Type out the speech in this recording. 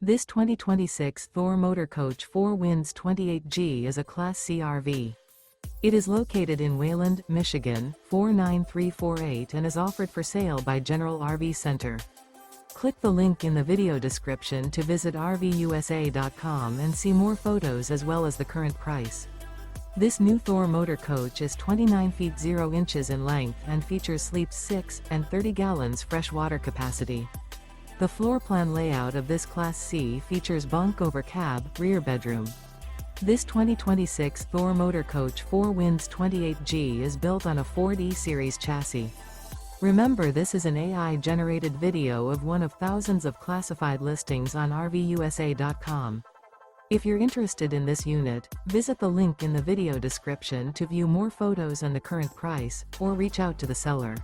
This 2026 Thor Motor Coach 4 Winds 28G is a Class C RV. It is located in Wayland, Michigan, 49348 and is offered for sale by General RV Center. Click the link in the video description to visit RVUSA.com and see more photos as well as the current price. This new Thor Motor Coach is 29 feet 0 inches in length and features sleeps 6 and 30 gallons fresh water capacity. The floor plan layout of this Class C features bunk over cab, rear bedroom. This 2026 Thor Motor Coach 4 Winds 28G is built on a Ford E-Series chassis. Remember, this is an AI-generated video of one of thousands of classified listings on RVUSA.com. If you're interested in this unit, visit the link in the video description to view more photos and the current price, or reach out to the seller.